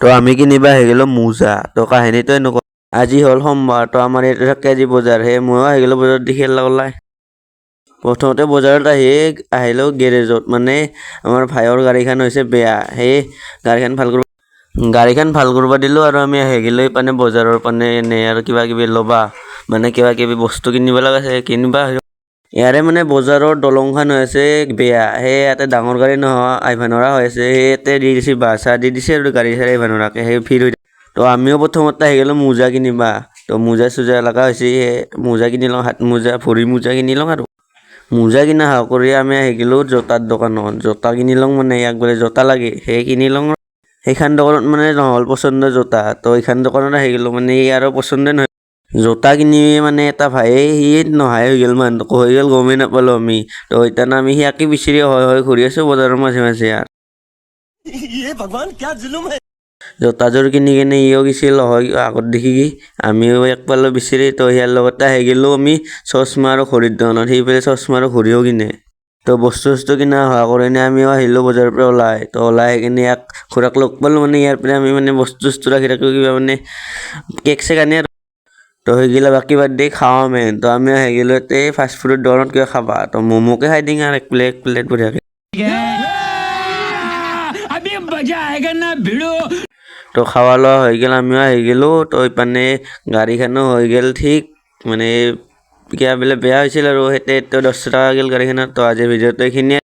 তো আমি কিনিবা আহি গ'লো মোজা। তো কাহিনীটো এনেকুৱা, আজি হ'ল সোমবাৰ, তো আমাৰ ইয়াতে থাকে আজি বজাৰ। ময়ো আহি গ'লো বজাৰত দেখি ওলাই। প্ৰথমতে বজাৰত আহিলোঁ গেৰেজত, মানে আমাৰ ভাইৰ গাড়ীখন হৈছে বেয়া, গাড়ীখন ভাল কৰিব দিলোঁ আৰু আমি আহি গ'লো মানে বজাৰৰ পানে এনে আৰু কিবা কিবি ল'বা, মানে কিবা কিবি বস্তু কিনিব লগা আছে কিনিবা। ইয়াৰে মানে বজাৰৰ দলংখন হৈ আছে বেয়া, ইয়াতে ডাঙৰ গাড়ী আহিব নোৱাৰা হৈ আছে, ইয়াতে দি দিছে বাছা দি দিছে আৰু গাড়ী চাড়ী আহিব নোৱাৰাকে, ভিৰ হৈ। তো আমিও প্ৰথমতে আহি গ'লো মোজা কিনিবা। তো মোজা চোজা লগা হৈছে, মোজা কিনি লওঁ, হাত মোজা ভৰি মোজা কিনি লওঁ আৰু মোজা কিনা কৰি আমি আহি গ'লো জোতাৰ দোকানত। জোতা কিনি লওঁ, মানে ইয়াক বোলে জোতা লাগে, কিনি লওঁ। সেইখন দোকানত মানে নহ'ল পচন্দ জোতা, তো এইখন দোকানত আহি গ'লো, মানে আৰু পচন্দ নহয়। জোতা কিনি মানে এটা ভাইয়ে নহাই হৈ গ'ল, মানুহটো হৈ গ'ল গমেই নাপালোঁ আমি। তো সেইকাৰণে আমি সিয়াকে বিচাৰি হয় ঘূৰি আছোঁ বজাৰৰ মাজে মাজে আৰু জোতাযোৰ কিনি কিনে ইও গৈছিল হয় আগত দেখি, আমিও এক পালোঁ বিচাৰি। তো সিয়াৰ লগতে আহি গ'লো আমি চশমা আৰু ঘড়ীৰ দোকানত, সেইফালে চশমা আৰু ঘড়ীও কিনে। তো বস্তু কিনা হোৱা কৰি আমিও আহিলোঁ বজাৰৰ পৰা ওলাই। তো ওলাই আহি কিনে খুৰাক লগ পালোঁ, মানে ইয়াৰ পৰা আমি মানে বস্তু ৰাখি থাকোঁ, কিবা মানে কেক চেক আনি আৰু। তো সেইগিলা বাকী বাদ দি খাওঁ মেইন। তো আমি আহি গ'লো ইয়াতে ফাষ্ট ফুডৰ দোকানত কিবা খাবা, তো ম'ম'কে খাই দিং আৰু এক প্লেট বঢ়িয়াকৈ। তো খাৱা লোৱা হৈ গ'ল, আমিও আহি গ'লোঁ। তো ইপানে গাড়ীখনো হৈ গ'ল ঠিক, মানে কিবা বোলে বেয়া হৈছিল আৰু সেইটো 10 টকা গ'ল গাড়ীখনত। তো আজিৰ ভিডিঅ'টো এইখিনিয়ে।